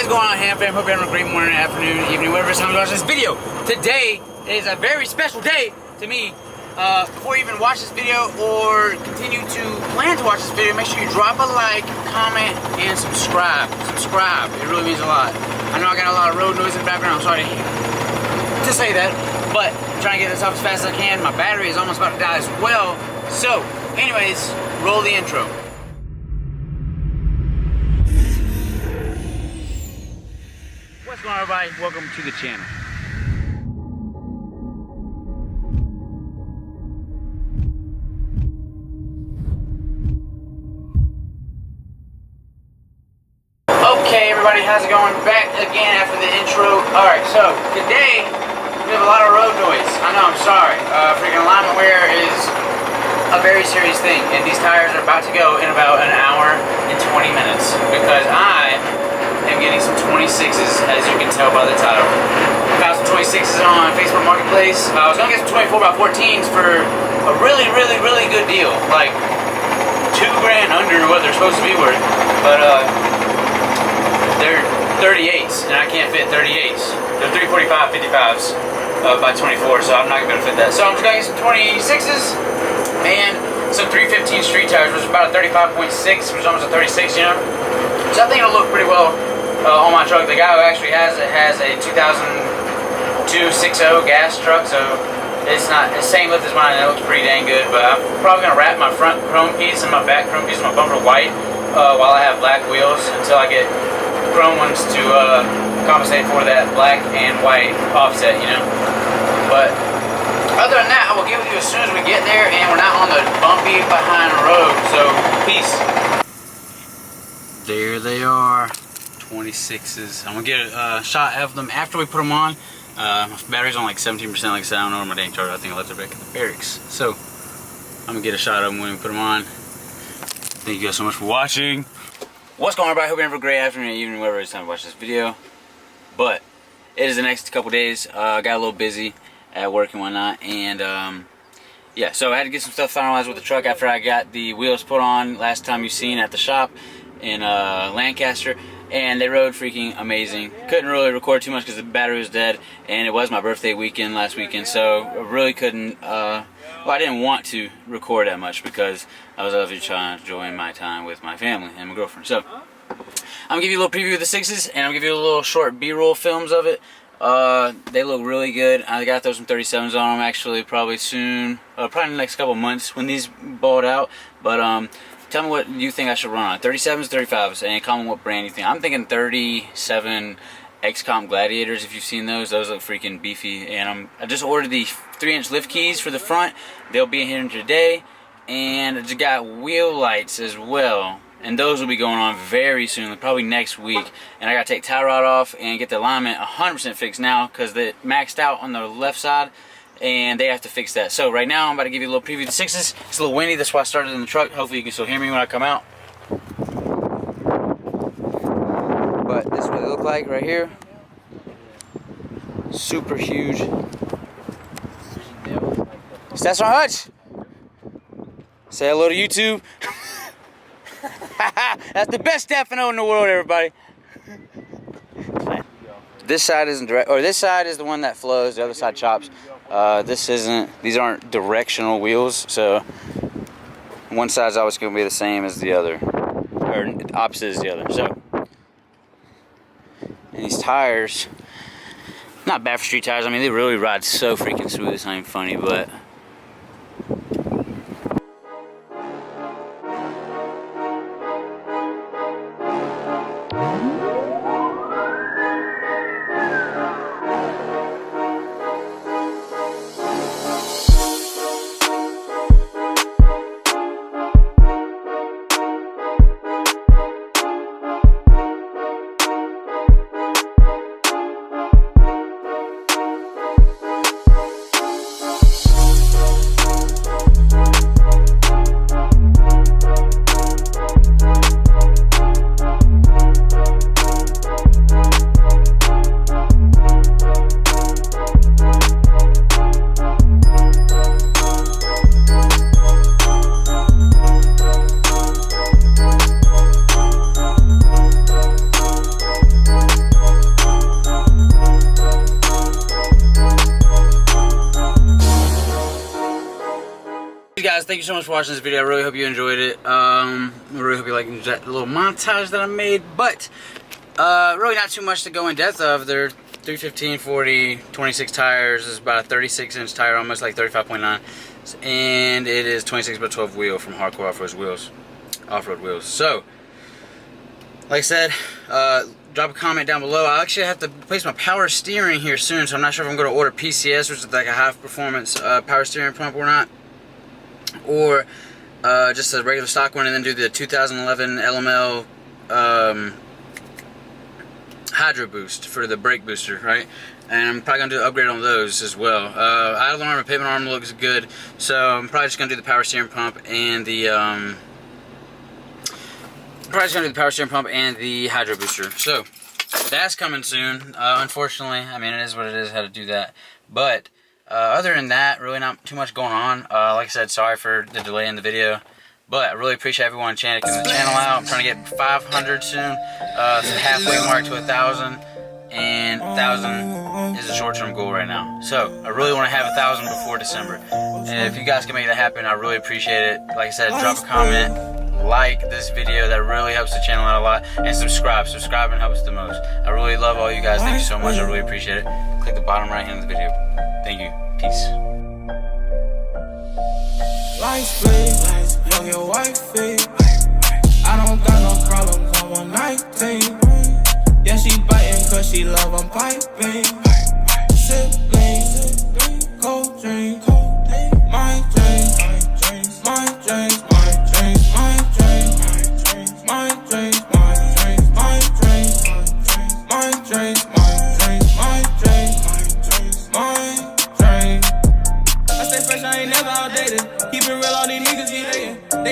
going on, Ham fam? Hope you're having a great morning, afternoon, evening, whatever time you watch this video. Today is a very special day to me. Before you even watch this video or continue to plan to watch this video, make sure you drop a like, comment, and subscribe. Subscribe. It really means a lot. I know I got a lot of road noise in the background. I'm sorry to say that, but I'm trying to get this off as fast as I can. My battery is almost about to die as well. So, anyways, roll the intro. What's going on, everybody? Welcome to the channel. Okay, everybody, how's it going? Back again after the intro. Alright, so today we have a lot of road noise. I know, I'm sorry. Freaking alignment wear is a very serious thing, and these tires are about to go in about an hour and 20 minutes because I am getting some 26s, as you can tell by the title. Got some 26s on Facebook Marketplace. I was gonna get some 24x14s for a really good deal, like $2,000 under what they're supposed to be worth, but they're 38s, and I can't fit 38s. They're 345, 55s by 24, so I'm not gonna be able to fit that. So I'm just gonna get some 26s and some 315 street tires, which is about a 35.6, which is almost a 36, you know. So I think it'll look pretty well on my truck. The guy who actually has it has a 2002 6.0 gas truck, so it's not the same lift as mine, and it looks pretty dang good. But I'm probably gonna wrap my front chrome piece and my back chrome piece, my bumper white, while I have black wheels until I get chrome ones to compensate for that black and white offset, you know. But other than that, I will get with you as soon as we get there and we're not on the bumpy behind road. So peace. There they are, 26s. I'm gonna get a shot of them after we put them on. My battery's on like 17%. Like I said, I don't know where my dang charger. I think I left it back at the barracks. So I'm gonna get a shot of them when we put them on. Thank you guys so much for watching. What's going on, everybody? Hope you're having a great afternoon, evening, whatever it's time to watch this video. But it is the next couple days. Got a little busy at work and whatnot, and yeah, so I had to get some stuff finalized with the truck after I got the wheels put on last time you seen at the shop in Lancaster, and they rode freaking amazing. Couldn't really record too much because the battery was dead, and it was my birthday weekend last weekend, so I really couldn't. Well, I didn't want to record that much because I was obviously trying to enjoy my time with my family and my girlfriend. So I'm gonna give you a little preview of the 6s, and I'm gonna give you a little short B-roll films of it. They look really good. I got those some 37s on them actually, probably soon, probably in the next couple months when these balled out. But tell me what you think I should run on, 37s, 35s, and comment what brand you think. I'm thinking 37 XCOM Gladiators. If you've seen those look freaking beefy. And I just ordered the 3-inch lift keys for the front. They'll be here today, and I just got wheel lights as well. And those will be going on very soon, probably next week. And I got to take tie rod off and get the alignment 100% fixed now because they maxed out on the left side and they have to fix that. So right now I'm about to give you a little preview of the 6s. It's a little windy, that's why I started in the truck. Hopefully you can still hear me when I come out. But this is what they look like right here. Super huge. Stats on Hutch. Say hello to YouTube. That's the best Stefano in the world, everybody. This side isn't direct, or this side is the one that flows, the other side chops. This isn't, these aren't directional wheels, so one side's always going to be the same as the other, or opposite as the other. So, and these tires, not bad for street tires. I mean, they really ride so freaking smooth, it's not even funny, but thank you so much for watching this video. I really hope you enjoyed it. I really hope you liked that little montage that I made. But really not too much to go in depth of. They're 315, 40, 26 tires. This is about a 36-inch tire, almost like 35.9. And it is 26 by 12 wheel from Hardcore Off-Road Wheels. So, like I said, drop a comment down below. I actually have to place my power steering here soon, so I'm not sure if I'm going to order PCS, which is like a high-performance power steering pump or not. Or just a regular stock one, and then do the 2011 LML Hydro Boost for the brake booster, right? And I'm probably going to do an upgrade on those as well. Idle arm and pavement arm looks good, so I'm probably just going to do the power steering pump and the Hydro Booster. So that's coming soon. Unfortunately, I mean, it is what it is, how to do that. But other than that, really not too much going on. Like I said, sorry for the delay in the video. But I really appreciate everyone checking the channel out. I'm trying to get 500 soon. It's the halfway mark to 1,000. And 1,000 is a short-term goal right now. So I really want to have 1,000 before December. And if you guys can make that happen, I really appreciate it. Like I said, drop a comment, like this video. That really helps the channel out a lot. And subscribe. Subscribing helps the most. I really love all you guys. Thank you so much. I really appreciate it. Click the bottom right hand of the video. Thank you. Peace. Lights play, young your wifey. I don't got no problems on 119. Yeah, she biting cause she love I'm piping. Sibling, cold drink, my drink, my drink, my drink, my drink, my drink, my drink, my drink, my drink, my drink, my drink, my drink. I stay fresh, I ain't never outdated. Keep it real, all these niggas be hating.